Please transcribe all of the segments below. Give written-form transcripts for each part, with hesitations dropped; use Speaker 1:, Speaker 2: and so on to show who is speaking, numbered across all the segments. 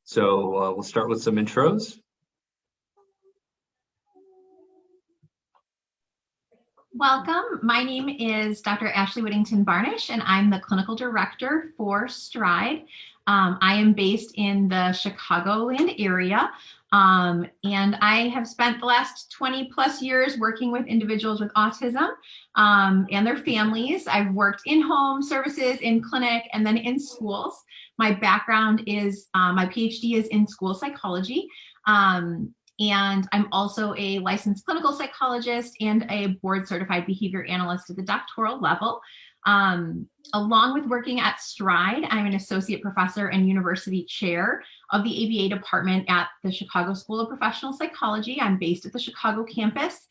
Speaker 1: So we'll start with some intros.
Speaker 2: Welcome. My name is Dr. Ashley Whittington Barnish, and I'm the clinical director for Stride. I am based in the Chicagoland area, and I have spent the last 20 plus years working with individuals with autism and their families. I've worked in home services, in clinic, and then in schools. My background is, my PhD is in school psychology. And I'm also a licensed clinical psychologist and a board certified behavior analyst at the doctoral level. Along with working at Stride, I'm an associate professor and university chair of the ABA department at the Chicago School of Professional Psychology. I'm based at the Chicago campus.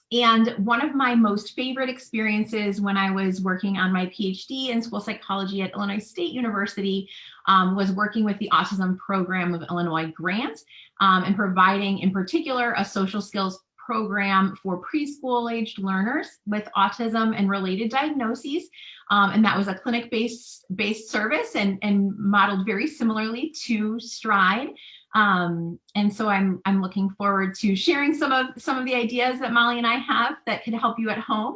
Speaker 2: And one of my most favorite experiences when I was working on my PhD in school psychology at Illinois State University was working with the autism program of Illinois Grant and providing, in particular, a social skills program for preschool-aged learners with autism and related diagnoses. And that was a clinic-based service and modeled very similarly to Stride. And so I'm looking forward to sharing some of the ideas that Molly and I have that could help you at home,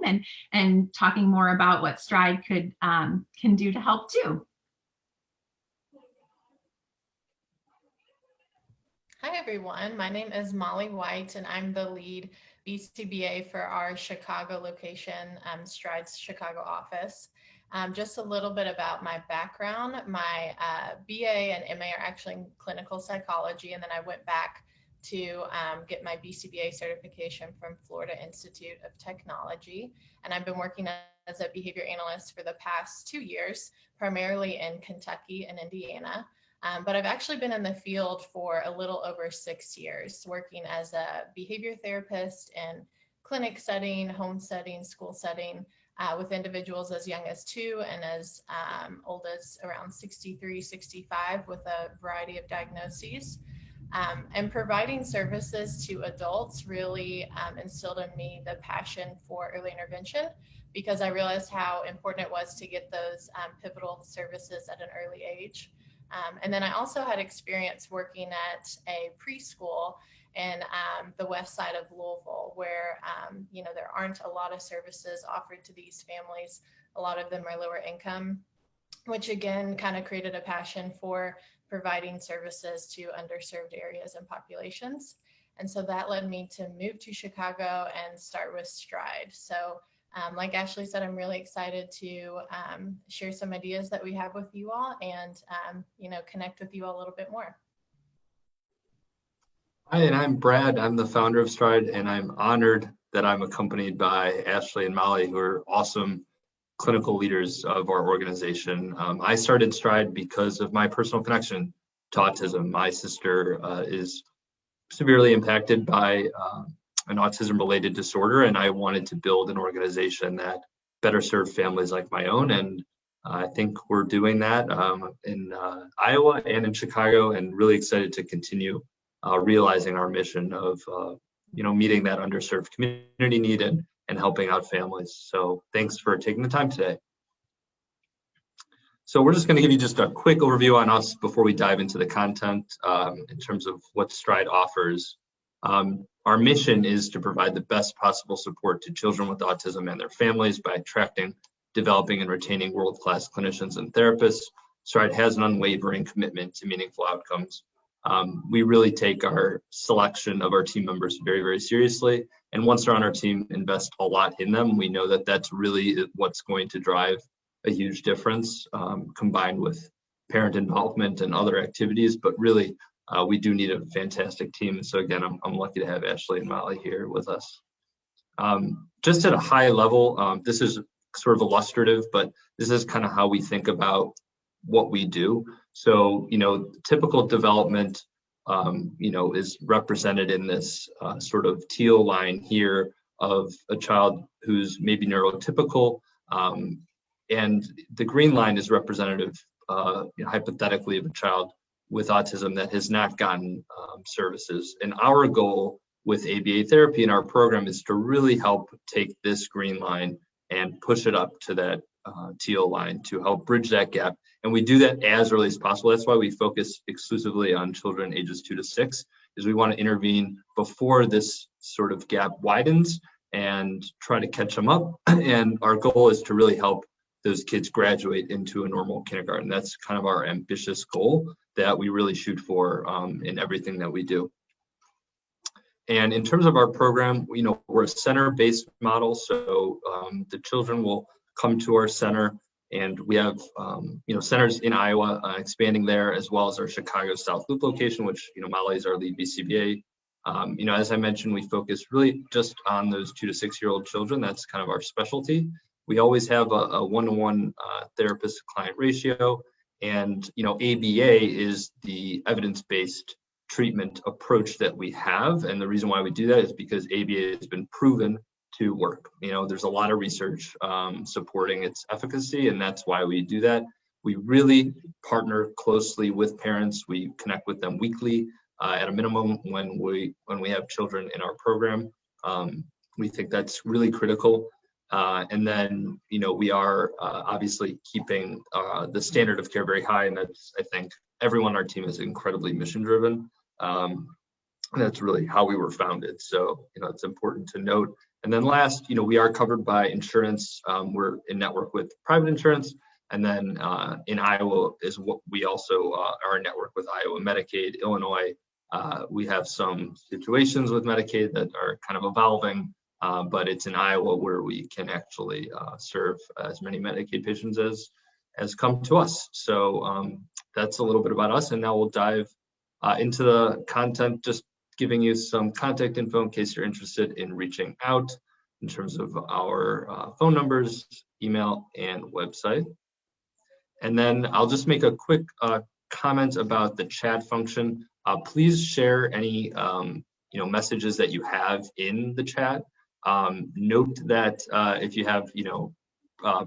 Speaker 2: and talking more about what Stride can do to help too.
Speaker 3: Hi everyone, my name is Molly White and I'm the lead BCBA for our Chicago location, Stride's Chicago office. Just a little bit about my background. My BA and MA are actually in clinical psychology, and then I went back to get my BCBA certification from Florida Institute of Technology. And I've been working as a behavior analyst for the past 2 years, primarily in Kentucky and Indiana. But I've actually been in the field for a little over 6 years, working as a behavior therapist in clinic setting, home setting, school setting, with individuals as young as 2 and as old as around 63, 65 with a variety of diagnoses. And providing services to adults really instilled in me the passion for early intervention, because I realized how important it was to get those pivotal services at an early age. And then I also had experience working at a preschool in the west side of Louisville, where there aren't a lot of services offered to these families. A lot of them are lower income, which again kind of created a passion for providing services to underserved areas and populations. And so that led me to move to Chicago and start with Stride. So like Ashley said, I'm really excited to share some ideas that we have with you all and, connect with you all a little bit more.
Speaker 1: Hi, and I'm Brad. I'm the founder of Stride, and I'm honored that I'm accompanied by Ashley and Molly, who are awesome clinical leaders of our organization. I started Stride because of my personal connection to autism. My sister is severely impacted by an autism-related disorder, and I wanted to build an organization that better served families like my own. And I think we're doing that in Iowa and in Chicago, and really excited to continue realizing our mission of meeting that underserved community need and helping out families. So thanks for taking the time today. So we're just going to give you just a quick overview on us before we dive into the content in terms of what Stride offers. Our mission is to provide the best possible support to children with autism and their families by attracting, developing, and retaining world-class clinicians and therapists. Stride has an unwavering commitment to meaningful outcomes. We really take our selection of our team members very, very seriously. And once they're on our team, invest a lot in them. We know that that's really what's going to drive a huge difference, combined with parent involvement and other activities. But really, we do need a fantastic team. So again, I'm lucky to have Ashley and Molly here with us. Just at a high level, this is sort of illustrative, but this is kind of how we think about what we do. So, typical development, is represented in this sort of teal line here of a child who's maybe neurotypical, and the green line is representative, hypothetically, of a child with autism that has not gotten services. And our goal with ABA therapy in our program is to really help take this green line and push it up to that teal line to help bridge that gap And we do that as early as possible. That's why we focus exclusively on children ages 2 to 6, is we want to intervene before this sort of gap widens and try to catch them up. And our goal is to really help those kids graduate into a normal kindergarten. That's kind of our ambitious goal that we really shoot for in everything that we do. And in terms of our program, we're a center-based model. So the children will come to our center, and we have centers in Iowa expanding there, as well as our Chicago South Loop location, which Molly is our lead BCBA. As I mentioned, we focus really just on those 2 to 6-year-old children. That's kind of our specialty. We always have a one-to-one therapist-client ratio, and ABA is the evidence-based treatment approach that we have. And the reason why we do that is because ABA has been proven to work. There's a lot of research supporting its efficacy, and that's why we do that. We really partner closely with parents. We connect with them weekly at a minimum when we have children in our program. We think that's really critical. And then, we are obviously keeping the standard of care very high, and that's, I think, everyone on our team is incredibly mission-driven. That's really how we were founded. So, it's important to note. And then last, we are covered by insurance. We're in network with private insurance. And then in Iowa is what we also are in network with Iowa Medicaid, Illinois. We have some situations with Medicaid that are kind of evolving, but it's in Iowa where we can actually serve as many Medicaid patients as come to us. So that's a little bit about us. And now we'll dive into the content, just giving you some contact info in case you're interested in reaching out in terms of our phone numbers, email, and website. And then I'll just make a quick comment about the chat function. Please share any messages that you have in the chat. Note that if you have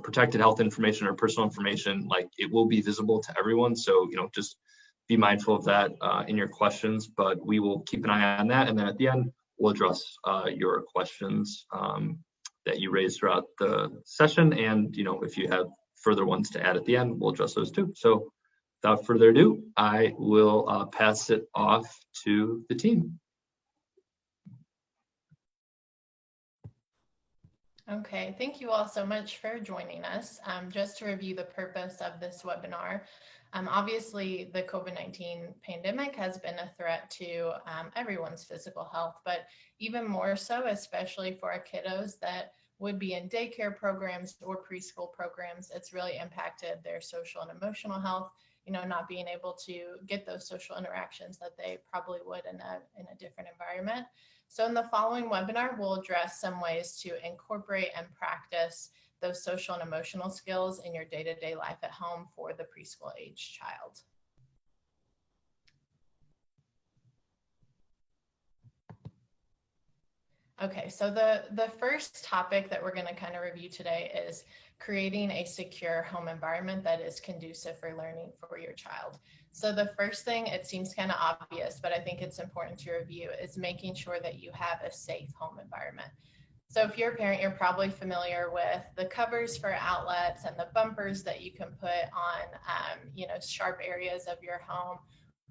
Speaker 1: protected health information or personal information, like, it will be visible to everyone. So just be mindful of that in your questions, but we will keep an eye on that. And then at the end, we'll address your questions that you raised throughout the session. And if you have further ones to add at the end, we'll address those too. So without further ado, I will pass it off to the team.
Speaker 3: Okay, thank you all so much for joining us. Just to review the purpose of this webinar, obviously the COVID-19 pandemic has been a threat to everyone's physical health, but even more so, especially for our kiddos that would be in daycare programs or preschool programs. It's really impacted their social and emotional health, not being able to get those social interactions that they probably would in a different environment. So in the following webinar, we'll address some ways to incorporate and practice those social and emotional skills in your day-to-day life at home for the preschool age child. Okay, so the first topic that we're going to kind of review today is creating a secure home environment that is conducive for learning for your child. So the first thing, it seems kind of obvious, but I think it's important to review, is making sure that you have a safe home environment. So if you're a parent, you're probably familiar with the covers for outlets and the bumpers that you can put on, sharp areas of your home,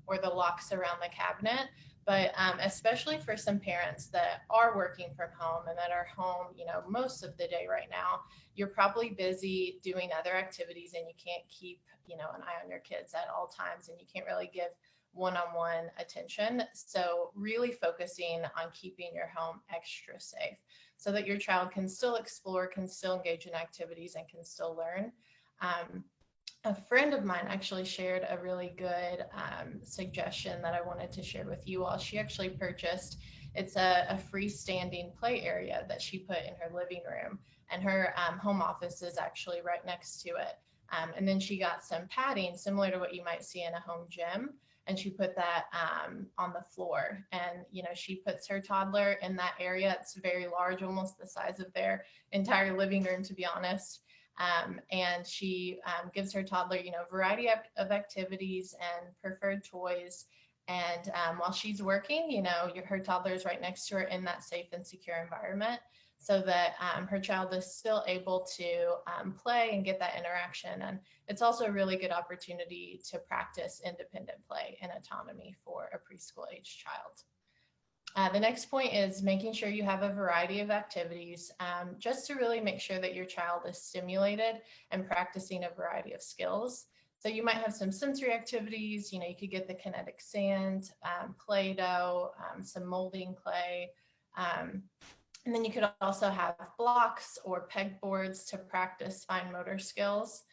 Speaker 3: or the locks around the cabinet. But especially for some parents that are working from home and that are home, most of the day right now, you're probably busy doing other activities and you can't keep, an eye on your kids at all times, and you can't really give one-on-one attention. So really focusing on keeping your home extra safe so that your child can still explore, can still engage in activities, and can still learn. A friend of mine actually shared a really good suggestion that I wanted to share with you all. She actually purchased, it's a freestanding play area that she put in her living room, and her home office is actually right next to it. And then she got some padding similar to what you might see in a home gym, and she put that on the floor. And she puts her toddler in that area. It's very large, almost the size of their entire living room, to be honest. And she gives her toddler, a variety of activities and preferred toys. And while she's working, her toddler is right next to her in that safe and secure environment. so that her child is still able to play and get that interaction. And it's also a really good opportunity to practice independent play and autonomy for a preschool age child. The next point is making sure you have a variety of activities just to really make sure that your child is stimulated and practicing a variety of skills. So you might have some sensory activities, you could get the kinetic sand, Play-Doh, some molding clay, and then you could also have blocks or pegboards to practice fine motor skills.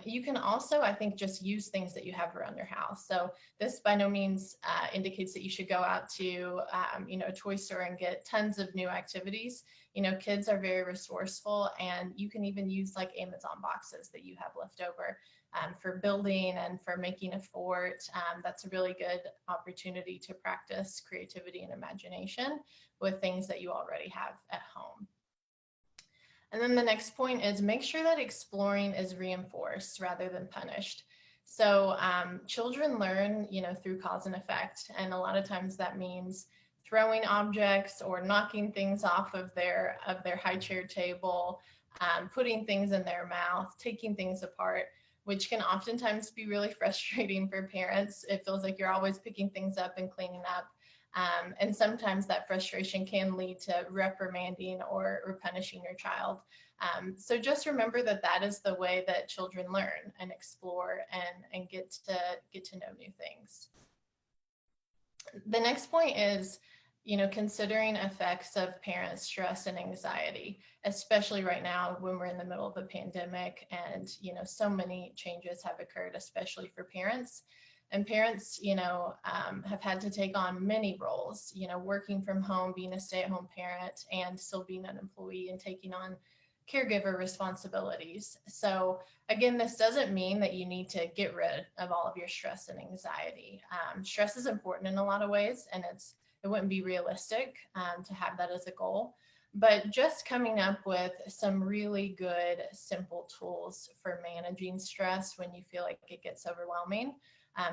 Speaker 3: You can also, I think, just use things that you have around your house. So this by no means indicates that you should go out to, a toy store and get tons of new activities. Kids are very resourceful, and you can even use like Amazon boxes that you have left over for building and for making a fort. That's a really good opportunity to practice creativity and imagination with things that you already have at home. And then the next point is make sure that exploring is reinforced rather than punished. So children learn, through cause and effect. And a lot of times that means throwing objects or knocking things off of their high chair table, putting things in their mouth, taking things apart, which can oftentimes be really frustrating for parents. It feels like you're always picking things up and cleaning up. And sometimes that frustration can lead to reprimanding or punishing your child. So just remember that that is the way that children learn and explore and get to know new things. The next point is, considering effects of parent stress and anxiety, especially right now when we're in the middle of a pandemic and, so many changes have occurred, especially for parents. And parents, have had to take on many roles, working from home, being a stay-at-home parent, and still being an employee and taking on caregiver responsibilities. So again, this doesn't mean that you need to get rid of all of your stress and anxiety. Stress is important in a lot of ways, and it wouldn't be realistic to have that as a goal. But just coming up with some really good, simple tools for managing stress when you feel like it gets overwhelming.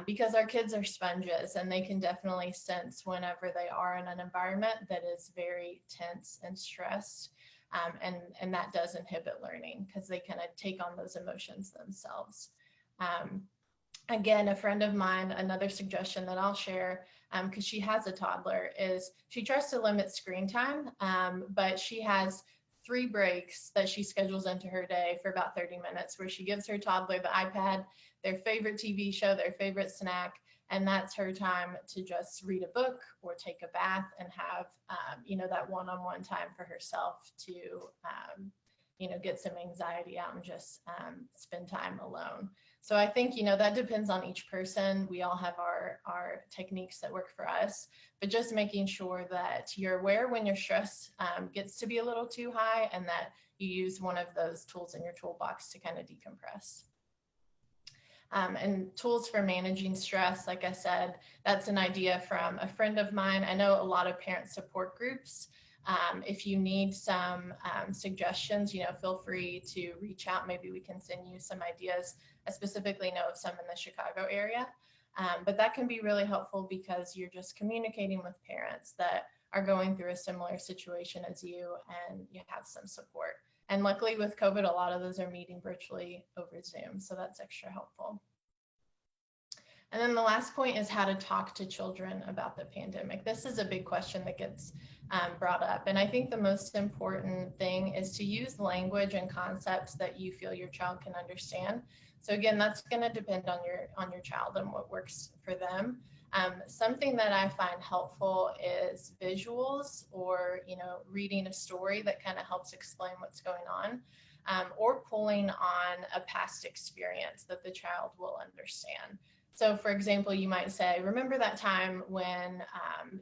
Speaker 3: Because our kids are sponges, and they can definitely sense whenever they are in an environment that is very tense and stressed. And that does inhibit learning because they kind of take on those emotions themselves. Again, a friend of mine, another suggestion that I'll share, because she has a toddler, is she tries to limit screen time, but she has 3 breaks that she schedules into her day for about 30 minutes where she gives her toddler the iPad, their favorite TV show, their favorite snack, and that's her time to just read a book or take a bath and have, that one-on-one time for herself to, get some anxiety out and just spend time alone. So I think, that depends on each person. We all have our techniques that work for us, but just making sure that you're aware when your stress gets to be a little too high and that you use one of those tools in your toolbox to kind of decompress. And tools for managing stress, like I said, that's an idea from a friend of mine. I know a lot of parent support groups. If you need some suggestions, feel free to reach out. Maybe we can send you some ideas. I specifically know of some in the Chicago area, but that can be really helpful because you're just communicating with parents that are going through a similar situation as you, and you have some support. And luckily with COVID, a lot of those are meeting virtually over Zoom, so that's extra helpful. And then the last point is how to talk to children about the pandemic. This is a big question that gets brought up. And I think the most important thing is to use language and concepts that you feel your child can understand. So again, that's going to depend on your child and what works for them. Something that I find helpful is visuals or, reading a story that kind of helps explain what's going on, or pulling on a past experience that the child will understand. So for example, you might say, remember that time when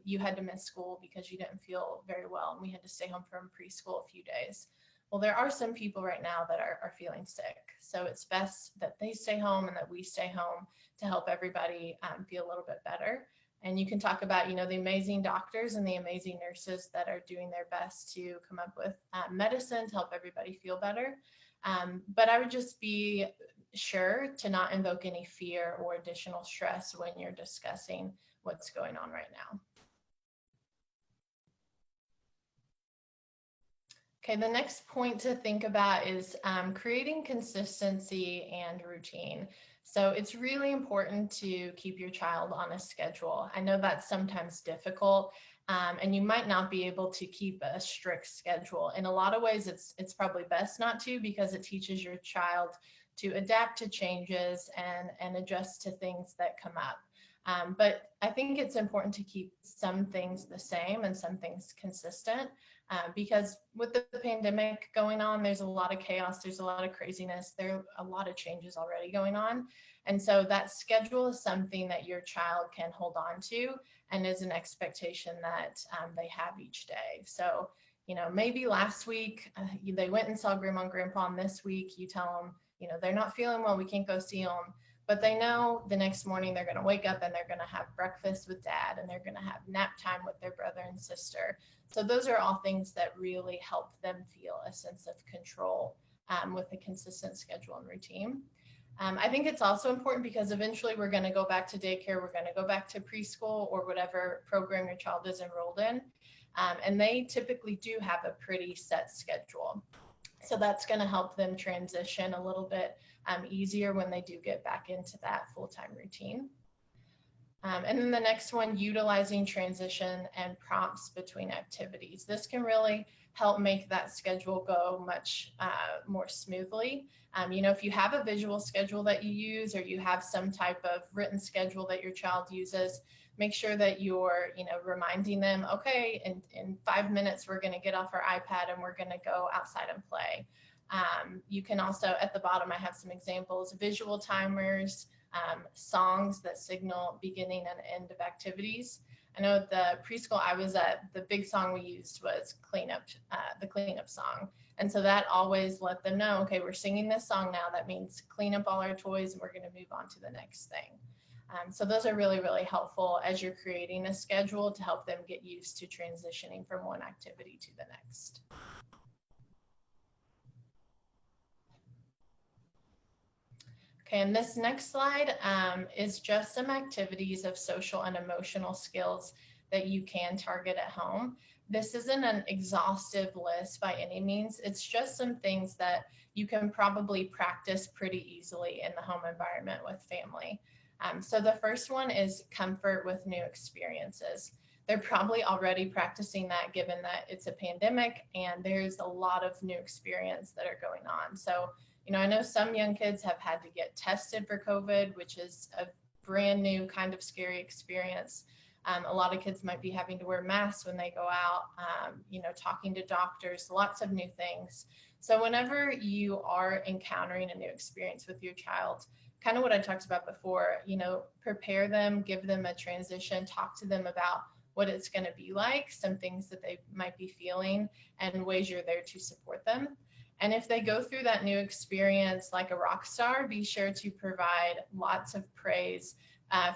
Speaker 3: you had to miss school because you didn't feel very well and we had to stay home from preschool a few days. Well, there are some people right now that are feeling sick. So it's best that they stay home and that we stay home to help everybody feel a little bit better. And you can talk about, the amazing doctors and the amazing nurses that are doing their best to come up with medicine to help everybody feel better. But I would just be sure to not invoke any fear or additional stress when you're discussing what's going on right now. Okay, the next point to think about is creating consistency and routine. So it's really important to keep your child on a schedule. I know that's sometimes difficult, and you might not be able to keep a strict schedule. In a lot of ways, it's probably best not to, because it teaches your child to adapt to changes and adjust to things that come up. But I think it's important to keep some things the same and some things consistent. Because with the pandemic going on, there's a lot of chaos, there's a lot of craziness, there are a lot of changes already going on. And so that schedule is something that your child can hold on to and is an expectation that they have each day. So, maybe last week they went and saw grandma and grandpa, and this week you tell them, they're not feeling well, we can't go see them. But they know the next morning they're going to wake up and they're going to have breakfast with dad, and they're going to have nap time with their brother and sister. So those are all things that really help them feel a sense of control with a consistent schedule and routine. I think it's also important because eventually we're going to go back to daycare, we're going to go back to preschool or whatever program your child is enrolled in. And they typically do have a pretty set schedule. So that's going to help them transition a little bit easier when they do get back into that full-time routine. And then the next one, utilizing transition and prompts between activities. This can really help make that schedule go much more smoothly. If you have a visual schedule that you use, or you have some type of written schedule that your child uses, make sure that you're, reminding them, okay, in 5 minutes, we're going to get off our iPad and we're going to go outside and play. You can also, at the bottom, I have some examples, visual timers, songs that signal beginning and end of activities. I know at the preschool I was at, the big song we used was the cleanup song. And so that always let them know, okay, we're singing this song now. That means clean up all our toys and we're going to move on to the next thing. So those are really, really helpful as you're creating a schedule to help them get used to transitioning from one activity to the next. Okay, and this next slide is just some activities of social and emotional skills that you can target at home. This isn't an exhaustive list by any means. It's just some things that you can probably practice pretty easily in the home environment with family. So the first one is comfort with new experiences. They're probably already practicing that, given that it's a pandemic and there's a lot of new experience that are going on. So I know some young kids have had to get tested for COVID, which is a brand new kind of scary experience. A lot of kids might be having to wear masks when they go out, talking to doctors, lots of new things. So whenever you are encountering a new experience with your child, kind of what I talked about before, prepare them, give them a transition, talk to them about what it's going to be like, some things that they might be feeling, and ways you're there to support them. And if they go through that new experience like a rock star, be sure to provide lots of praise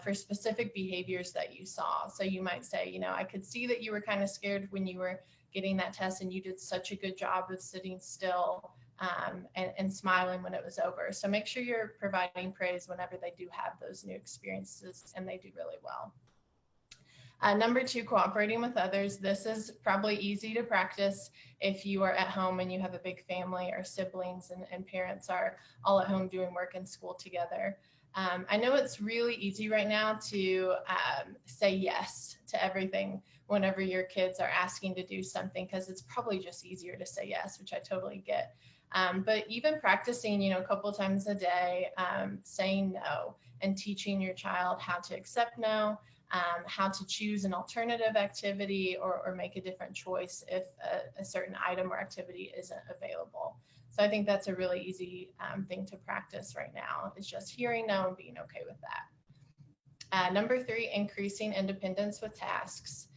Speaker 3: for specific behaviors that you saw. So you might say, I could see that you were kind of scared when you were getting that test, and you did such a good job of sitting still and smiling when it was over. So make sure you're providing praise whenever they do have those new experiences and they do really well. Number 2, cooperating with others. This is probably easy to practice if you are at home and you have a big family, or siblings and parents are all at home doing work and school together. I know it's really easy right now to say yes to everything whenever your kids are asking to do something, because it's probably just easier to say yes, which I totally get. But even practicing, a couple times a day, saying no and teaching your child how to accept no, how to choose an alternative activity or make a different choice if a certain item or activity isn't available. So I think that's a really easy thing to practice right now, is just hearing no and being okay with that. Number 3, increasing independence with tasks.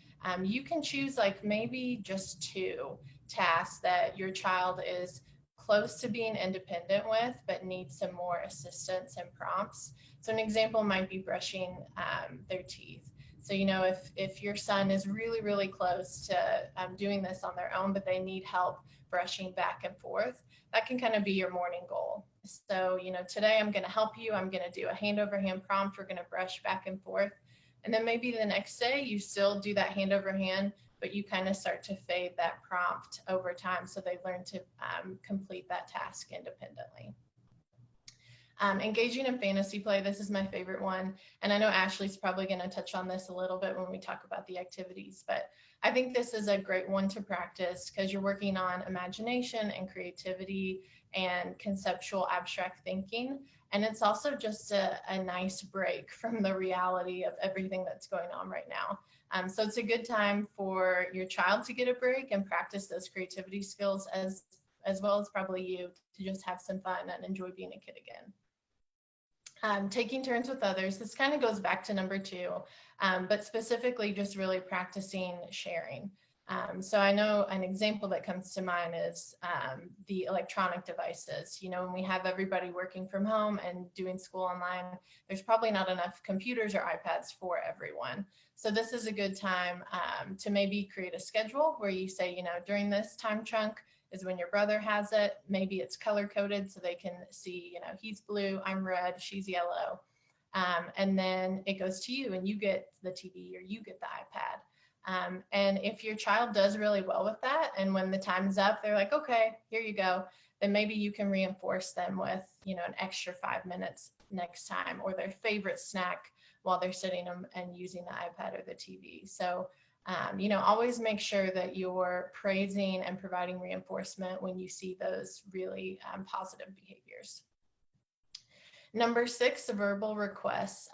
Speaker 3: You can choose maybe just 2 tasks that your child is close to being independent with, but needs some more assistance and prompts. So an example might be brushing their teeth. So, if your son is really, really close to doing this on their own, but they need help brushing back and forth, that can kind of be your morning goal. So, today I'm going to help you. I'm going to do a hand over hand prompt. We're going to brush back and forth. And then maybe the next day you still do that hand over hand, but you kind of start to fade that prompt over time, so they learn to complete that task independently. Engaging in fantasy play, this is my favorite one. And I know Ashley's probably going to touch on this a little bit when we talk about the activities, but I think this is a great one to practice because you're working on imagination and creativity and conceptual abstract thinking. And it's also just a nice break from the reality of everything that's going on right now. So it's a good time for your child to get a break and practice those creativity skills as well as probably you to just have some fun and enjoy being a kid again. Taking turns with others, this kind of goes back to number 2, but specifically just really practicing sharing. So I know an example that comes to mind is the electronic devices. You know, when we have everybody working from home and doing school online, there's probably not enough computers or iPads for everyone. So this is a good time to maybe create a schedule where you say, you know, during this time chunk is when your brother has it. Maybe it's color coded so they can see, you know, he's blue, I'm red, she's yellow. And then it goes to you and you get the TV or you get the iPad. And if your child does really well with that, and when the time's up, they're like, okay, here you go, then maybe you can reinforce them with, you know, an extra 5 minutes next time, or their favorite snack while they're sitting and using the iPad or the TV. So, you know, always make sure that you're praising and providing reinforcement when you see those really positive behaviors. Number 6, verbal requests.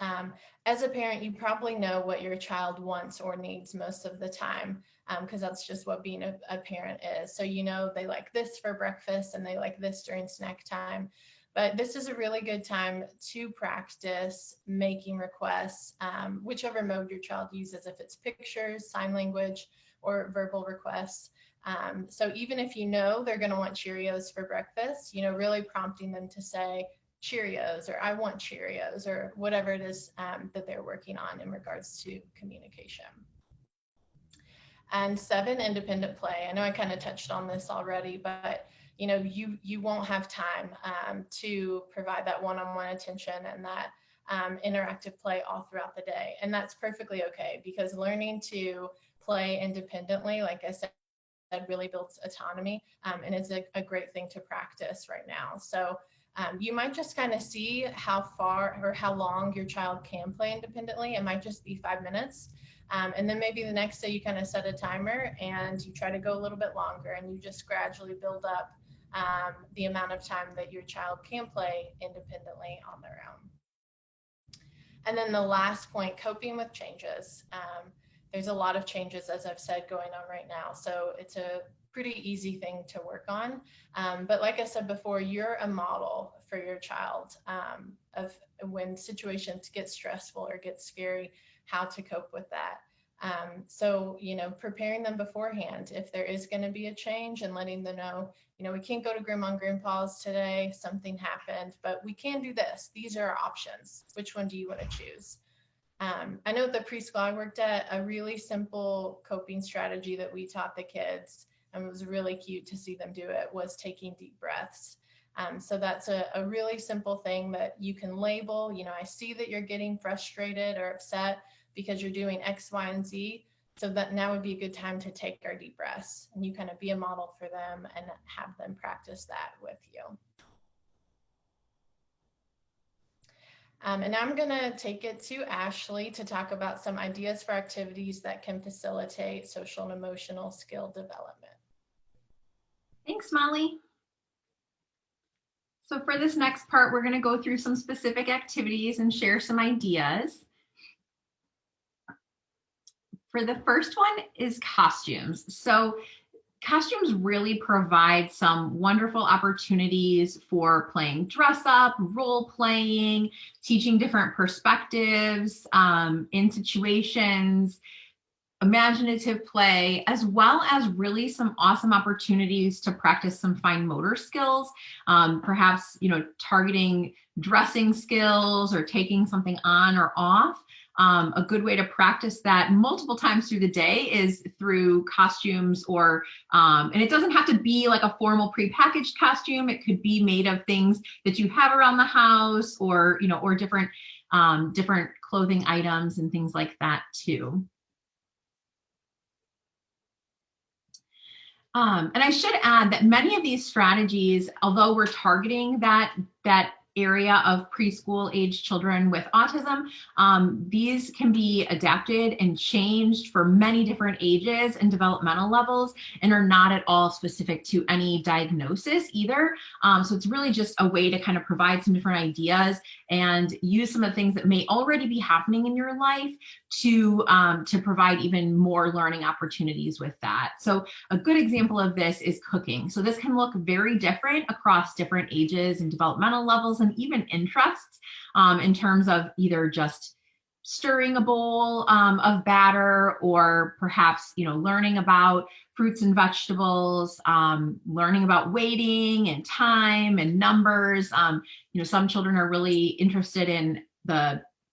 Speaker 3: As a parent, you probably know what your child wants or needs most of the time, because that's just what being a parent is. So, you know, they like this for breakfast and they like this during snack time. But this is a really good time to practice making requests, whichever mode your child uses, if it's pictures, sign language, or verbal requests. So even if you know they're going to want Cheerios for breakfast, you know, really prompting them to say Cheerios, or I want Cheerios, or whatever it is that they're working on in regards to communication. And 7, independent play. I know I kind of touched on this already, but you know, you won't have time to provide that one-on-one attention and that interactive play all throughout the day. And that's perfectly okay, because learning to play independently, like I said, really builds autonomy, and it's a great thing to practice right now. So you might just kind of see how far or how long your child can play independently. It might just be 5 minutes. And then maybe the next day you kind of set a timer and you try to go a little bit longer, and you just gradually build up the amount of time that your child can play independently on their own. And then the last point, coping with changes. There's a lot of changes, as I've said, going on right now. So it's a pretty easy thing to work on. But like I said before, you're a model for your child of when situations get stressful or get scary, how to cope with that. So, you know, preparing them beforehand, if there is going to be a change, and letting them know, you know, we can't go to grandma and grandpa's today, something happened, but we can do this. These are our options. Which one do you want to choose? I know the preschool I worked at, a really simple coping strategy that we taught the kids, and it was really cute to see them do it, was taking deep breaths. So that's a really simple thing that you can label. You know, I see that you're getting frustrated or upset because you're doing X, Y, and Z. So that now would be a good time to take our deep breaths, and you kind of be a model for them and have them practice that with you. And I'm going to take it to Ashley to talk about some ideas for activities that can facilitate social and emotional skill development.
Speaker 2: Thanks, Molly. So for this next part, we're going to go through some specific activities and share some ideas. For the first one is costumes. So costumes really provide some wonderful opportunities for playing dress up, role playing, teaching different perspectives in situations, imaginative play, as well as really some awesome opportunities to practice some fine motor skills, perhaps, you know, targeting dressing skills or taking something on or off. A good way to practice that multiple times through the day is through costumes, or, and it doesn't have to be like a formal prepackaged costume. It could be made of things that you have around the house, or, you know, or different clothing items and things like that too. And I should add that many of these strategies, although we're targeting that area of preschool age children with autism, these can be adapted and changed for many different ages and developmental levels, and are not at all specific to any diagnosis either. So it's really just a way to kind of provide some different ideas and use some of the things that may already be happening in your life to provide even more learning opportunities with that. So a good example of this is cooking. So this can look very different across different ages and developmental levels and even interests, in terms of either just stirring a bowl of batter, or perhaps, learning about fruits and vegetables, learning about weighting and time and numbers. Some children are really interested in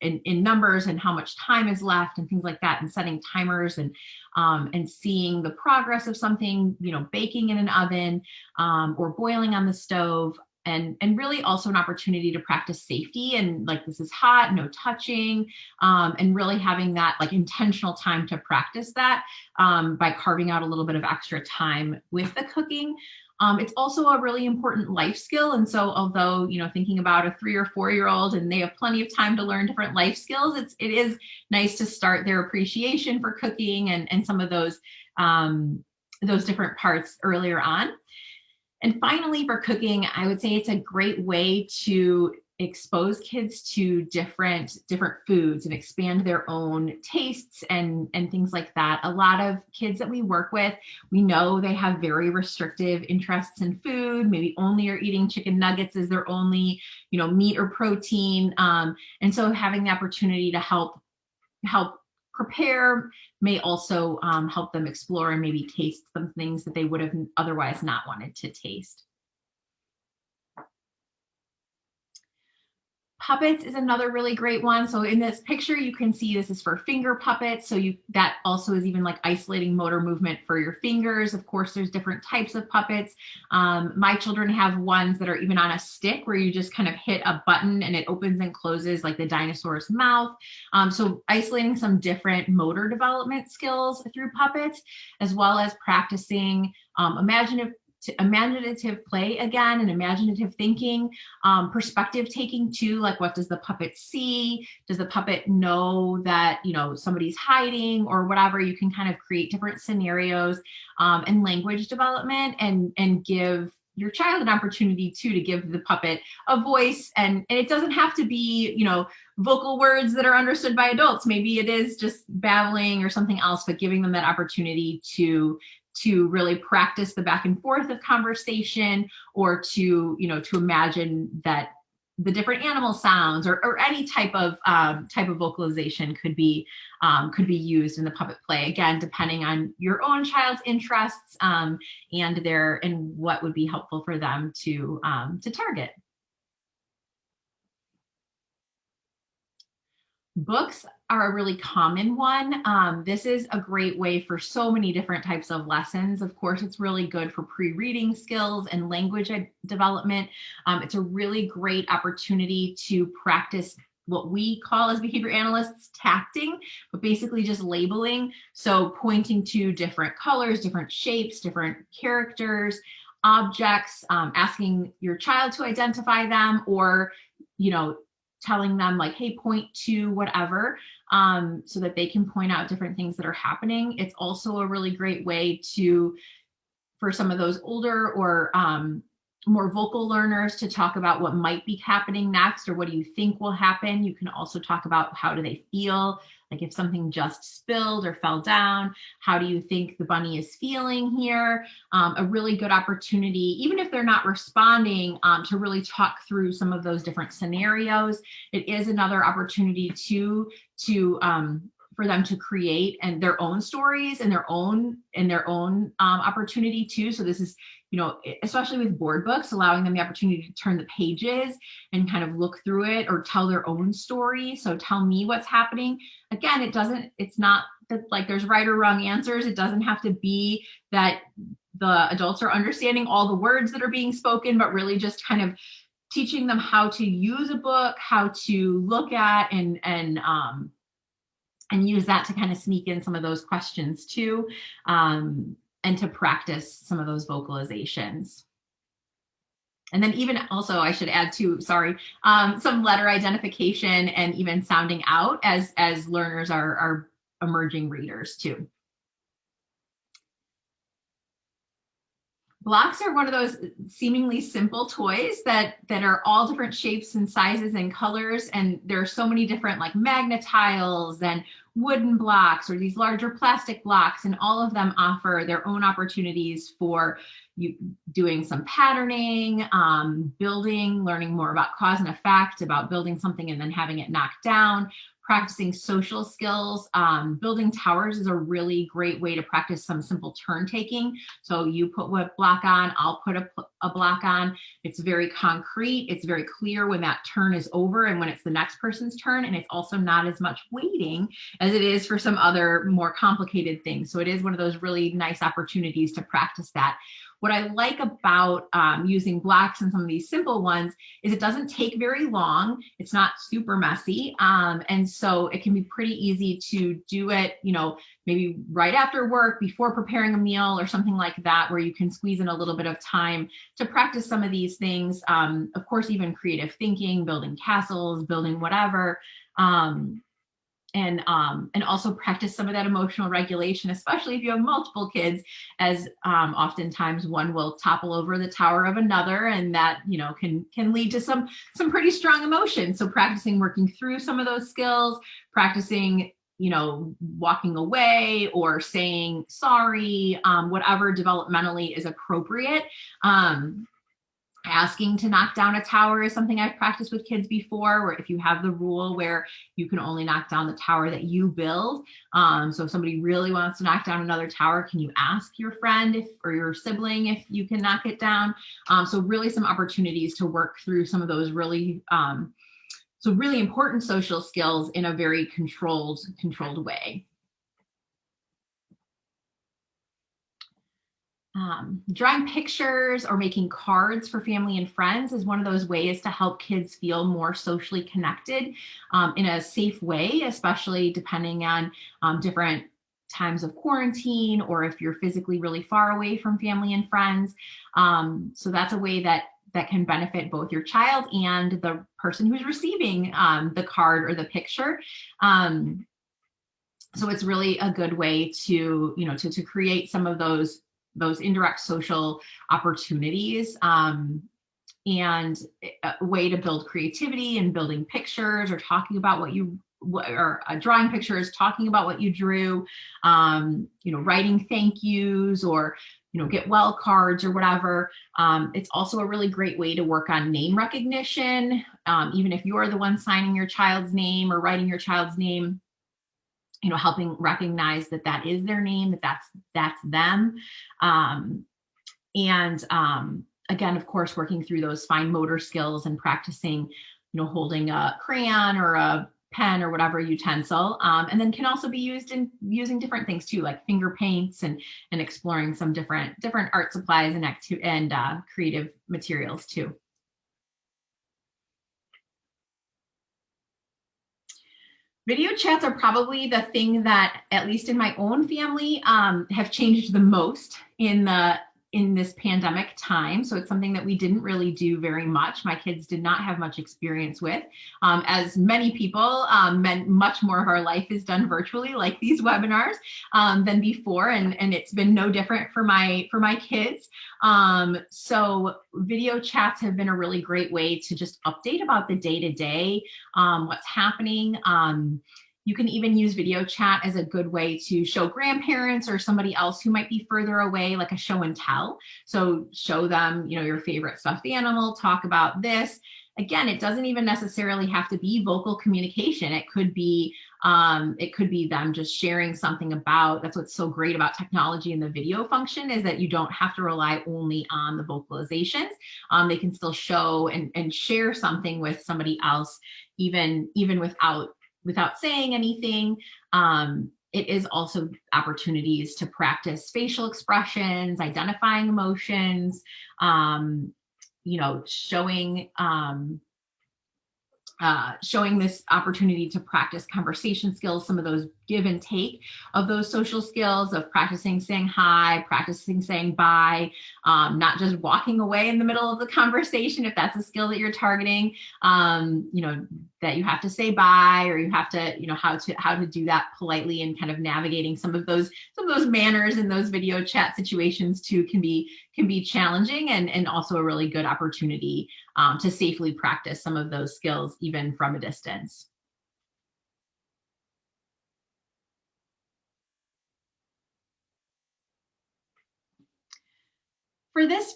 Speaker 2: in numbers and how much time is left and things like that, and setting timers and seeing the progress of something, baking in an oven or boiling on the stove. And really also an opportunity to practice safety, and like, this is hot, no touching, and really having that like intentional time to practice that by carving out a little bit of extra time with the cooking. It's also a really important life skill. And so although, thinking about a 3 or 4-year-old and they have plenty of time to learn different life skills, it is nice to start their appreciation for cooking and some of those different parts earlier on. And finally, for cooking, I would say it's a great way to expose kids to different foods and expand their own tastes and things like that. A lot of kids that we work with, we know they have very restrictive interests in food, maybe only are eating chicken nuggets as their only, meat or protein. And so having the opportunity to help prepare may also help them explore and maybe taste some things that they would have otherwise not wanted to taste. Puppets is another really great one. So in this picture, you can see this is for finger puppets. So that also is even like isolating motor movement for your fingers. Of course, there's different types of puppets. My children have ones that are even on a stick where you just kind of hit a button and it opens and closes like the dinosaur's mouth. So isolating some different motor development skills through puppets, as well as practicing imaginative play again, and imaginative thinking, perspective taking too, like what does the puppet see? Does the puppet know that, somebody's hiding or whatever? You can kind of create different scenarios and language development and give your child an opportunity too to give the puppet a voice. And it doesn't have to be, vocal words that are understood by adults. Maybe it is just babbling or something else, but giving them that opportunity to really practice the back and forth of conversation, or to imagine that the different animal sounds or any type of vocalization could be used in the puppet play, again, depending on your own child's interests and what would be helpful for them to target. Books are a really common one. This is a great way for so many different types of lessons. Of course, it's really good for pre-reading skills and language development. It's a really great opportunity to practice what we call as behavior analysts tacting, but basically just labeling. So pointing to different colors, different shapes, different characters, objects, asking your child to identify them, or, telling them like, hey, point to whatever, so that they can point out different things that are happening. It's also a really great way for some of those older or more vocal learners to talk about what might be happening next, or what do you think will happen. You can also talk about how do they feel, like if something just spilled or fell down, how do you think the bunny is feeling here? A really good opportunity, even if they're not responding, to really talk through some of those different scenarios. It is another opportunity for them to create and their own stories and their own opportunity too. So this is, especially with board books, allowing them the opportunity to turn the pages and kind of look through it or tell their own story. So tell me what's happening. Again, it's not that like there's right or wrong answers. It doesn't have to be that the adults are understanding all the words that are being spoken, but really just kind of teaching them how to use a book, how to look at and use that to kind of sneak in some of those questions too. to practice some of those vocalizations. And then even also, I should add too, sorry, some letter identification and even sounding out as learners are emerging readers too. Blocks are one of those seemingly simple toys that are all different shapes and sizes and colors. And there are so many different like magnet tiles and wooden blocks or these larger plastic blocks, and all of them offer their own opportunities for you doing some patterning, building, learning more about cause and effect, about building something and then having it knocked down, practicing social skills. Building towers is a really great way to practice some simple turn taking. So you put what block on, I'll put a block on. It's very concrete. It's very clear when that turn is over and when it's the next person's turn. And it's also not as much waiting as it is for some other more complicated things. So it is one of those really nice opportunities to practice that. What I like about using blocks and some of these simple ones is it doesn't take very long. It's not super messy. And so it can be pretty easy to do it, you know, maybe right after work, before preparing a meal or something like that, where you can squeeze in a little bit of time to practice some of these things. Of course, even creative thinking, building castles, building whatever. And also practice some of that emotional regulation, especially if you have multiple kids, as oftentimes one will topple over the tower of another, and that, you know, can lead to some pretty strong emotion. So practicing working through some of those skills, practicing, you know, walking away or saying sorry, whatever developmentally is appropriate. Asking to knock down a tower is something I've practiced with kids before, where if you have the rule where you can only knock down the tower that you build. So if somebody really wants to knock down another tower, can you ask your friend or your sibling if you can knock it down? So really some opportunities to work through some of those really, really important social skills in a very controlled way. Drawing pictures or making cards for family and friends is one of those ways to help kids feel more socially connected in a safe way, especially depending on different times of quarantine or if you're physically really far away from family and friends. So that's a way that can benefit both your child and the person who's receiving the card or the picture. So it's really a good way to, you know, to create some of those indirect social opportunities, and a way to build creativity and building pictures or talking about drawing pictures, talking about what you drew, you know, writing thank yous or, you know, get well cards or whatever. It's also a really great way to work on name recognition. Even if you're the one signing your child's name or writing your child's name, you know, helping recognize that is their name, that's them. Again, of course, working through those fine motor skills and practicing, you know, holding a crayon or a pen or whatever utensil, and then can also be used in using different things too, like finger paints and exploring some different art supplies and creative materials too. Video chats are probably the thing that, at least in my own family, have changed the most in this pandemic time. So it's something that we didn't really do very much. My kids did not have much experience with. As many people, much more of our life is done virtually, like these webinars, than before, and it's been no different for my kids. So video chats have been a really great way to just update about the day-to-day, what's happening. You can even use video chat as a good way to show grandparents or somebody else who might be further away, like a show and tell. So show them, you know, your favorite stuffed animal, talk about this. Again, it doesn't even necessarily have to be vocal communication. It could be them just sharing something about. That's what's so great about technology and the video function, is that you don't have to rely only on the vocalizations. They can still show and share something with somebody else, even without saying anything. It is also opportunities to practice facial expressions, identifying emotions, you know, showing showing this opportunity to practice conversation skills, some of those give and take of those social skills of practicing saying hi, practicing saying bye, not just walking away in the middle of the conversation if that's a skill that you're targeting, that you have to say bye, or you have to, how to do that politely, and kind of navigating some of those manners in those video chat situations too can be challenging, and also a really good opportunity to safely practice some of those skills even from a distance.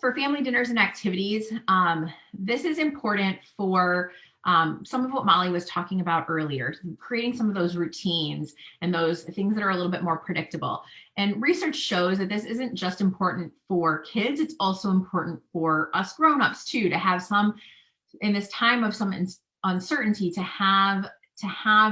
Speaker 2: For family dinners and activities, this is important for some of what Molly was talking about earlier, creating some of those routines and those things that are a little bit more predictable. And research shows that this isn't just important for kids, it's also important for us grown-ups too, to have some, in this time of some uncertainty, to have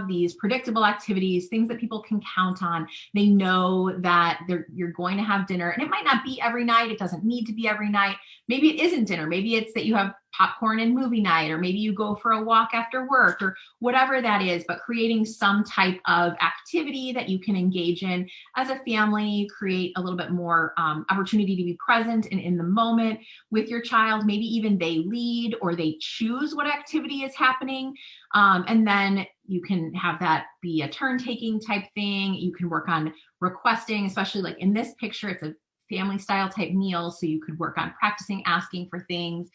Speaker 2: these predictable activities, things that people can count on. They know that you're going to have dinner, and it might not be every night. It doesn't need to be every night. Maybe it isn't dinner. Maybe it's that you have popcorn and movie night, or maybe you go for a walk after work, or whatever that is, but creating some type of activity that you can engage in as a family, create a little bit more opportunity to be present and in the moment with your child. Maybe even they lead or they choose what activity is happening. And then you can have that be a turn-taking type thing. You can work on requesting, especially like in this picture, it's a family style type meal. So you could work on practicing asking for things,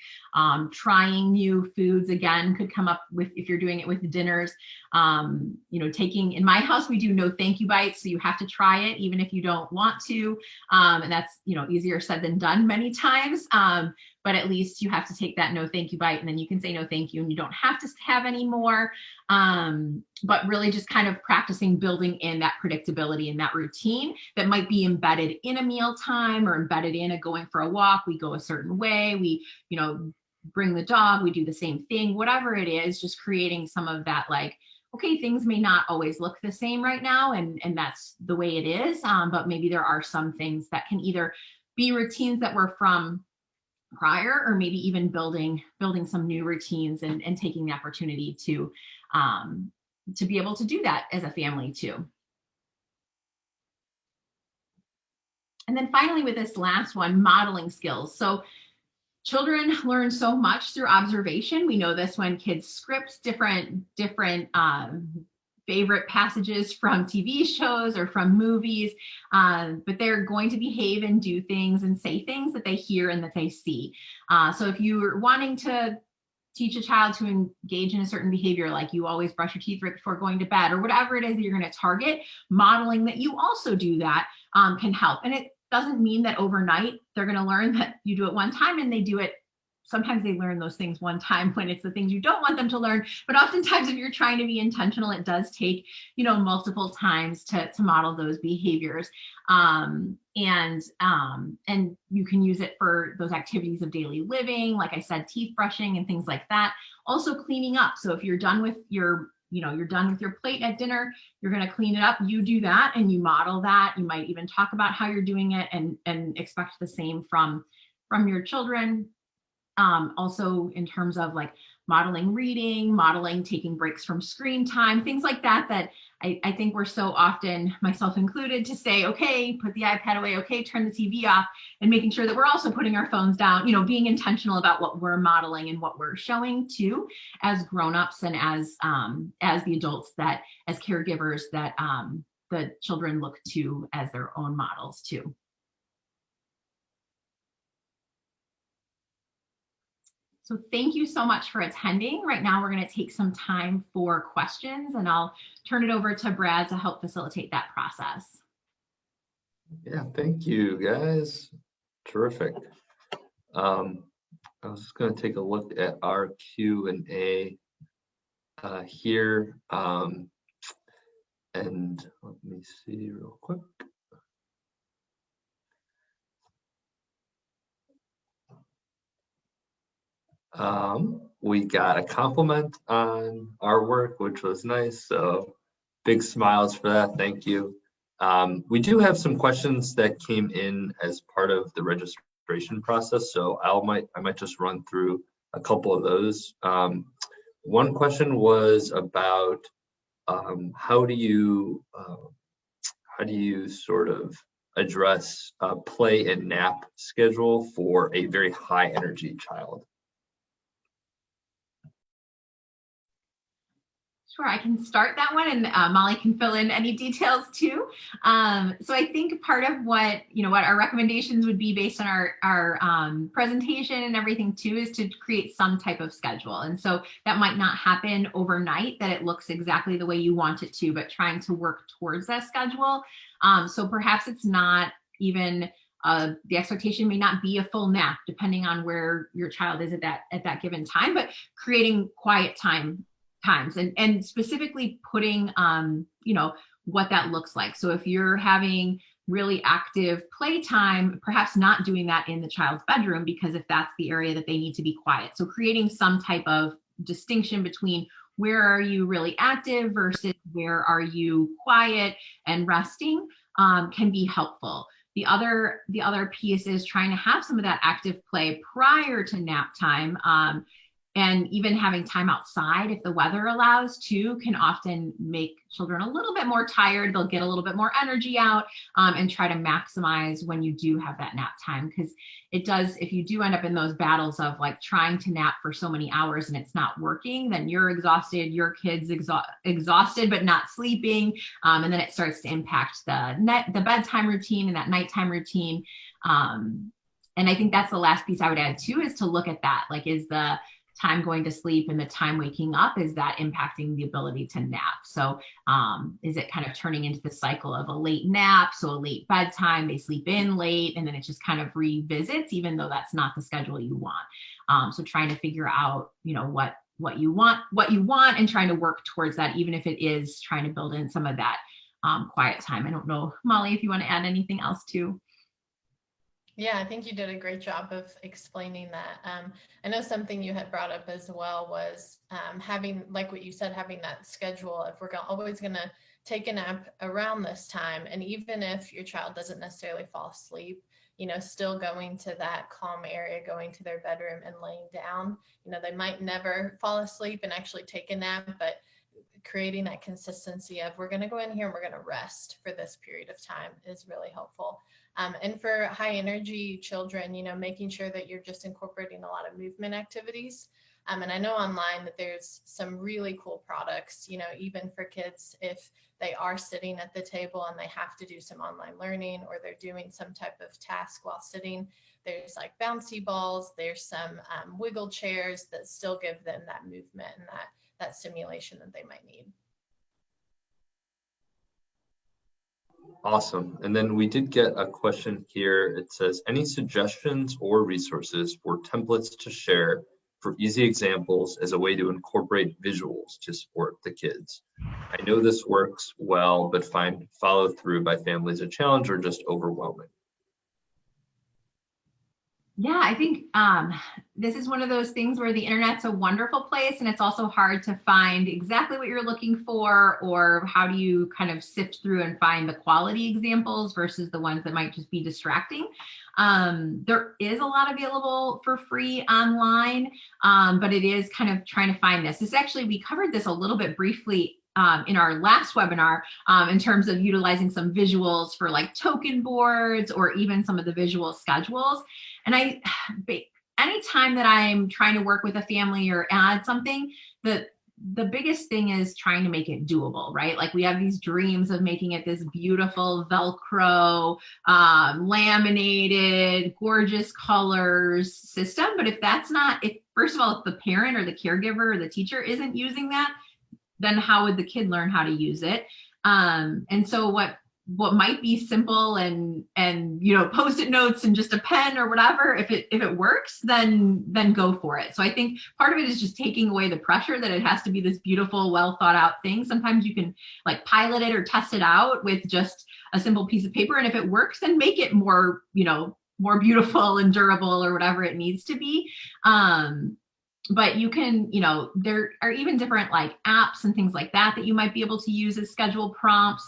Speaker 2: trying new foods again could come up with, if you're doing it with dinners, taking, in my house, we do no thank you bites. So you have to try it even if you don't want to. And that's, easier said than done many times. But at least you have to take that no thank you bite, and then you can say no thank you, and you don't have to have any more. But really just kind of practicing building in that predictability and that routine that might be embedded in a meal time or embedded in a going for a walk. We go a certain way, we, bring the dog, we do the same thing, whatever it is, just creating some of that, like, okay, things may not always look the same right now, and that's the way it is. But maybe there are some things that can either be routines that were from prior, or maybe even building some new routines and taking the opportunity to be able to do that as a family too. And then finally, with this last one, modeling skills. So children learn so much through observation. We know this when kids script different favorite passages from TV shows or from movies, but they're going to behave and do things and say things that they hear and that they see. So if you're wanting to teach a child to engage in a certain behavior, like you always brush your teeth right before going to bed, or whatever it is that you're going to target, modeling that you also do that can help. And it doesn't mean that overnight they're going to learn that you do it one time and they do it. Sometimes they learn those things one time when it's the things you don't want them to learn. But oftentimes, if you're trying to be intentional, it does take, multiple times to model those behaviors. And you can use it for those activities of daily living, like I said, teeth brushing and things like that. Also cleaning up. So if you're done with your you're done with your plate at dinner, you're going to clean it up. You do that and you model that. You might even talk about how you're doing it and expect the same from your children. Also in terms of like modeling reading, modeling taking breaks from screen time, things like that, that I think we're so often, myself included, to say, okay, put the iPad away, okay, turn the TV off, and making sure that we're also putting our phones down, being intentional about what we're modeling and what we're showing too, as grownups and as the adults that, as caregivers, that the children look to as their own models too. So thank you so much for attending. Right now, we're going to take some time for questions, and I'll turn it over to Brad to help facilitate that process.
Speaker 1: Yeah, thank you, guys. Terrific. I was just going to take a look at our Q&A here. And let me see real quick. We got a compliment on our work, which was nice. So big smiles for that. Thank you. We do have some questions that came in as part of the registration process. So I might just run through a couple of those. One question was about how do you sort of address play and nap schedule for a very high energy child?
Speaker 2: Sure, I can start that one, and Molly can fill in any details too. So I think part of what our recommendations would be based on our presentation and everything too is to create some type of schedule. And so that might not happen overnight, that it looks exactly the way you want it to, but trying to work towards that schedule. So perhaps it's not even the expectation may not be a full nap, depending on where your child is at that given time, but creating quiet times and specifically putting what that looks like. So if you're having really active playtime, perhaps not doing that in the child's bedroom, because if that's the area that they need to be quiet. So creating some type of distinction between where are you really active versus where are you quiet and resting can be helpful. The other piece is trying to have some of that active play prior to nap time. And even having time outside, if the weather allows too, can often make children a little bit more tired. They'll get a little bit more energy out and try to maximize when you do have that nap time. Because it does, if you do end up in those battles of like trying to nap for so many hours and it's not working, then you're exhausted, your kid's exhausted but not sleeping. And then it starts to impact the bedtime routine and that nighttime routine. And I think that's the last piece I would add too, is to look at that. Like, is the time going to sleep and the time waking up, is that impacting the ability to nap? So is it kind of turning into the cycle of a late nap, so a late bedtime, they sleep in late, and then it just kind of revisits, even though that's not the schedule you want. So trying to figure out, what you want and trying to work towards that, even if it is trying to build in some of that quiet time. I don't know, Molly, if you want to add anything else too.
Speaker 3: Yeah, I think you did a great job of explaining that. I know something you had brought up as well was having, like what you said, having that schedule. If we're always going to take a nap around this time, and even if your child doesn't necessarily fall asleep, still going to that calm area, going to their bedroom and laying down. They might never fall asleep and actually take a nap, but creating that consistency of we're going to go in here and we're going to rest for this period of time is really helpful. And for high energy children, making sure that you're just incorporating a lot of movement activities. And I know online that there's some really cool products, even for kids, if they are sitting at the table and they have to do some online learning or they're doing some type of task while sitting. There's like bouncy balls, there's some wiggle chairs that still give them that movement and that stimulation that they might need.
Speaker 1: Awesome. And then we did get a question here. It says, any suggestions or resources for templates to share for easy examples as a way to incorporate visuals to support the kids? I know this works well, but find follow through by families a challenge or just overwhelming.
Speaker 2: Yeah, I think this is one of those things where the internet's a wonderful place, and it's also hard to find exactly what you're looking for, or how do you kind of sift through and find the quality examples versus the ones that might just be distracting. There is a lot available for free online, but it is kind of trying to find this. We covered this a little bit briefly in our last webinar in terms of utilizing some visuals for like token boards or even some of the visual schedules. And anytime that I'm trying to work with a family or add something, the biggest thing is trying to make it doable, right? Like we have these dreams of making it this beautiful Velcro, laminated, gorgeous colors system. But if first of all, if the parent or the caregiver or the teacher isn't using that, then how would the kid learn how to use it? And so what might be simple and post-it notes and just a pen or whatever, if it works, then go for it. So I think part of it is just taking away the pressure that it has to be this beautiful, well thought out thing. Sometimes you can like pilot it or test it out with just a simple piece of paper, and if it works, then make it more beautiful and durable or whatever it needs to be. But you can, there are even different like apps and things like that you might be able to use as schedule prompts,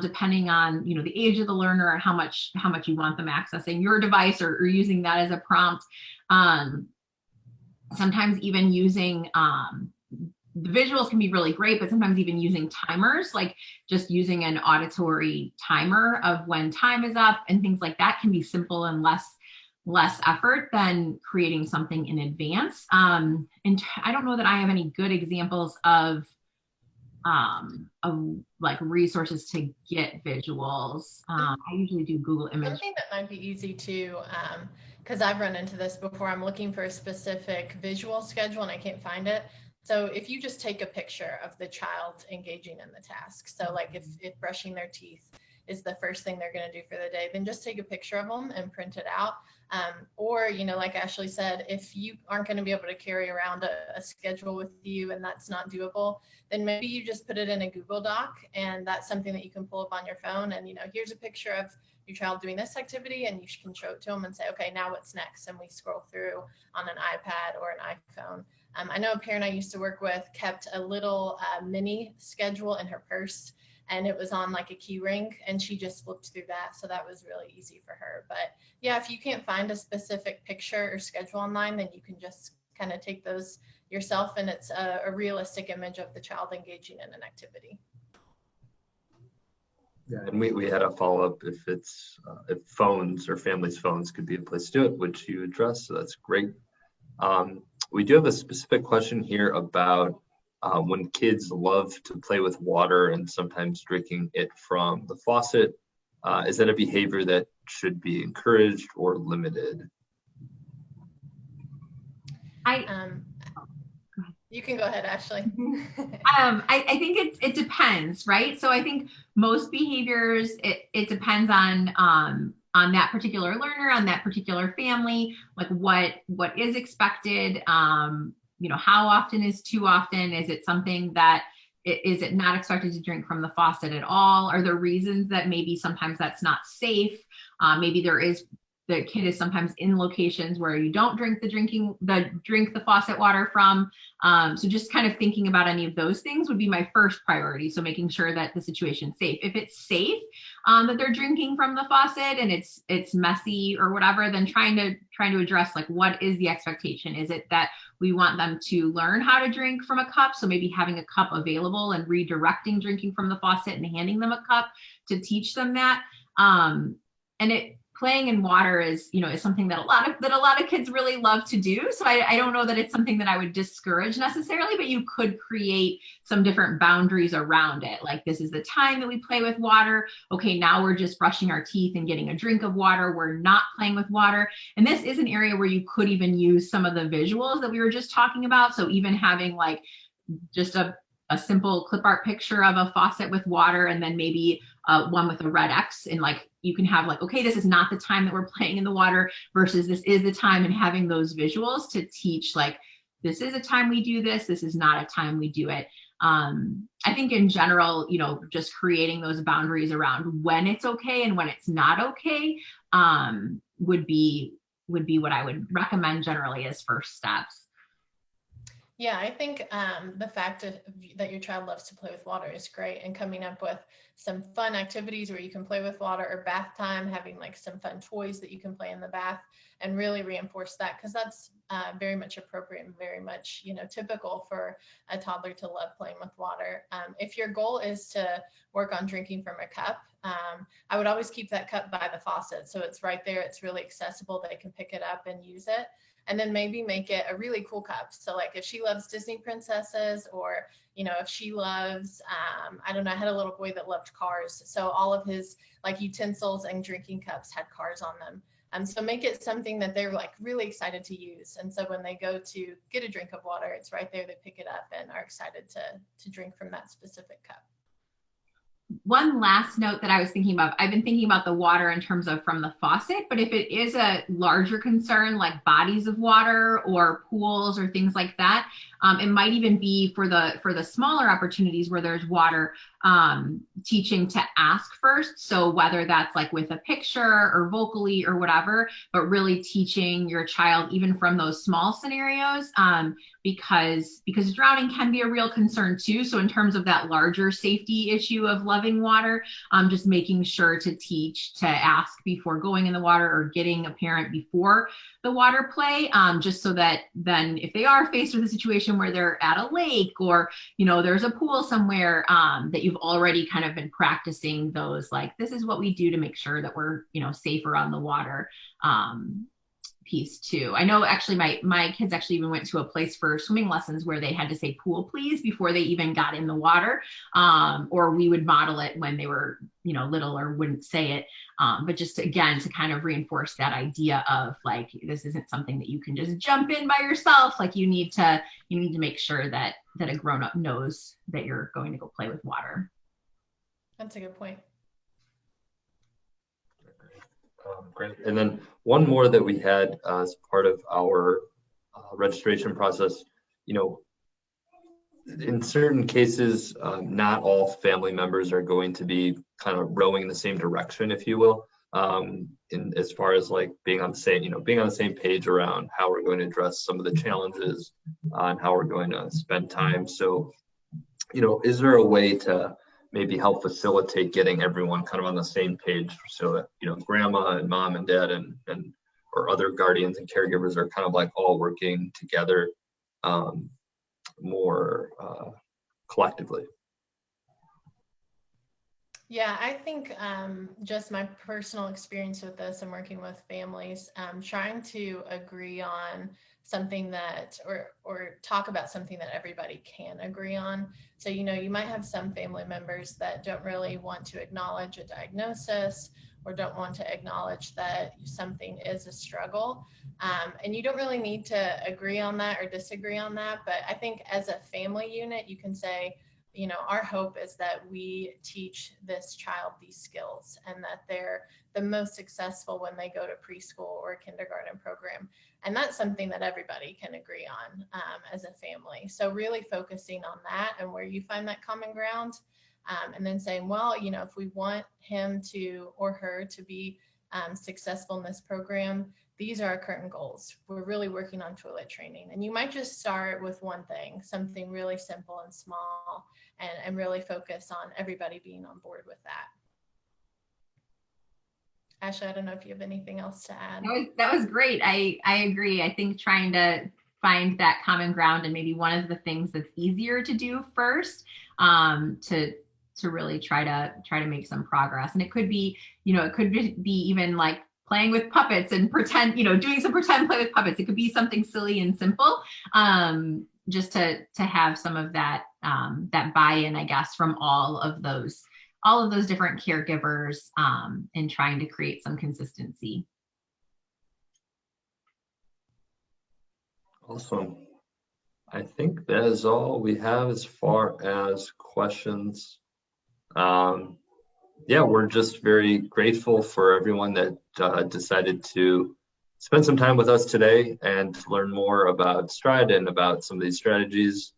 Speaker 2: depending on, the age of the learner and how much you want them accessing your device or using that as a prompt. Sometimes even using the visuals can be really great, but sometimes even using timers, like just using an auditory timer of when time is up and things like that can be simple and less effort than creating something in advance. And I don't know that I have any good examples of like resources to get visuals. I usually do Google Image.
Speaker 3: Something that might be easy too, because I've run into this before. I'm looking for a specific visual schedule and I can't find it. So if you just take a picture of the child engaging in the task, so like if brushing their teeth is the first thing they're going to do for the day, then just take a picture of them and print it out. Or, you know, like Ashley said, if you aren't going to be able to carry around a schedule with you and that's not doable, then maybe you just put it in a Google Doc, and that's something that you can pull up on your phone. And, you know, here's a picture of your child doing this activity, and you can show it to them and say, okay, now what's next? And we scroll through on an iPad or an iPhone. I know a parent I used to work with kept a little mini schedule in her purse, and it was on like a key ring, and she just flipped through that. So that was really easy for her. But yeah, if you can't find a specific picture or schedule online, then you can just kind of take those yourself, and it's a realistic image of the child engaging in an activity.
Speaker 1: Yeah, and we had a follow-up if it's if phones or families' phones could be a place to do it, which you addressed, so that's great. We do have a specific question here about when kids love to play with water and sometimes drinking it from the faucet. Is that a behavior that should be encouraged or limited?
Speaker 3: You can go ahead, Ashley.
Speaker 2: I think it depends, right? So I think most behaviors, it depends on that particular learner, on that particular family, like what is expected. You know, how often is too often? Is it something that is it not expected to drink from the faucet at all? Are there reasons that maybe sometimes that's not safe? Maybe the kid is sometimes in locations where you don't drink the faucet water from. So just kind of thinking about any of those things would be my first priority. So making sure that the situation's safe. If it's safe that they're drinking from the faucet and it's messy or whatever, then trying to address like what is the expectation? Is it that we want them to learn how to drink from a cup? So maybe having a cup available and redirecting drinking from the faucet and handing them a cup to teach them that. Playing in water is something that a lot of kids really love to do. So I don't know that it's something that I would discourage necessarily, but you could create some different boundaries around it. Like, this is the time that we play with water. Okay, now we're just brushing our teeth and getting a drink of water. We're not playing with water. And this is an area where you could even use some of the visuals that we were just talking about. So even having like just a simple clip art picture of a faucet with water, and then maybe one with a red X, and like you can have like, okay, this is not the time that we're playing in the water versus this is the time, and having those visuals to teach like, this is a time we do this, this is not a time we do it. I think in general, just creating those boundaries around when it's okay and when it's not okay would be what I would recommend generally as first steps.
Speaker 3: Yeah, I think the fact that your child loves to play with water is great, and coming up with some fun activities where you can play with water, or bath time, having like some fun toys that you can play in the bath, and really reinforce that, because that's very much appropriate and very much typical for a toddler to love playing with water. If your goal is to work on drinking from a cup, I would always keep that cup by the faucet, so it's right there, it's really accessible, they can pick it up and use it. And then maybe make it a really cool cup. So like if she loves Disney princesses, or, if she loves, I don't know, I had a little boy that loved cars. So all of his like utensils and drinking cups had cars on them. So make it something that they're like really excited to use. And so when they go to get a drink of water, it's right there, they pick it up and are excited to drink from that specific cup.
Speaker 2: One last note that I was thinking about, I've been thinking about the water in terms of from the faucet, but if it is a larger concern like bodies of water or pools or things like that, it might even be for the smaller opportunities where there's water, teaching to ask first. So whether that's like with a picture or vocally or whatever, but really teaching your child even from those small scenarios, because drowning can be a real concern too. So in terms of that larger safety issue of loving drinking water, just making sure to teach to ask before going in the water or getting a parent before the water play, just so that then if they are faced with a situation where they're at a lake or, you know, there's a pool somewhere, that you've already kind of been practicing those, like, this is what we do to make sure that we're, you know, safer on the water. Piece too. I know actually my kids actually even went to a place for swimming lessons where they had to say pool please before they even got in the water, or we would model it when they were, you know, little or wouldn't say it, but just again to kind of reinforce that idea of like, this isn't something that you can just jump in by yourself. Like you need to make sure that a grown-up knows that you're going to go play with water.
Speaker 3: That's a good point.
Speaker 1: Great. And then one more that we had as part of our registration process, you know, in certain cases, not all family members are going to be kind of rowing in the same direction, if you will, in as far as like being on the same, you know, being on the same page around how we're going to address some of the challenges and how we're going to spend time. So, you know, is there a way to maybe help facilitate getting everyone kind of on the same page so that, you know, grandma and mom and dad and or other guardians and caregivers are kind of like all working together more collectively?
Speaker 3: Yeah, I think just my personal experience with this and working with families, trying to agree on something that, or talk about something that everybody can agree on. So, you know, you might have some family members that don't really want to acknowledge a diagnosis or don't want to acknowledge that something is a struggle. And you don't really need to agree on that or disagree on that. But I think as a family unit, you can say, you know, our hope is that we teach this child these skills and that they're the most successful when they go to preschool or kindergarten program. And that's something that everybody can agree on as a family. So really focusing on that and where you find that common ground, and then saying, well, you know, if we want him to or her to be successful in this program, these are our current goals. We're really working on toilet training. And you might just start with one thing, something really simple and small, and really focus on everybody being on board with that. Ashley, I don't know if you have anything else to add.
Speaker 2: That was great. I agree. I think trying to find that common ground, and maybe one of the things that's easier to do first, to really try to make some progress. And it could be, you know, it could be even like playing with puppets and pretend, you know, doing some pretend play with puppets. It could be something silly and simple, just to have some of that that buy-in, I guess, from all of those different caregivers, in trying to create some consistency.
Speaker 1: Awesome. I think that is all we have as far as questions. Yeah, we're just very grateful for everyone that decided to spend some time with us today and to learn more about Stride and about some of these strategies.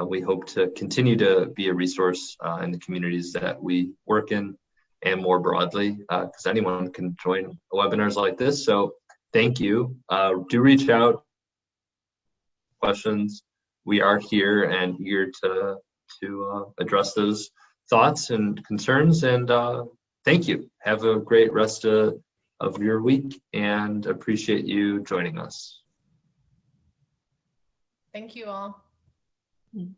Speaker 1: We hope to continue to be a resource in the communities that we work in and more broadly, because anyone can join webinars like this. So thank you. Do reach out. Questions. We are here and eager to address those thoughts and concerns. And thank you. Have a great rest of your week and appreciate you joining us.
Speaker 3: Thank you all.
Speaker 2: Mm-hmm.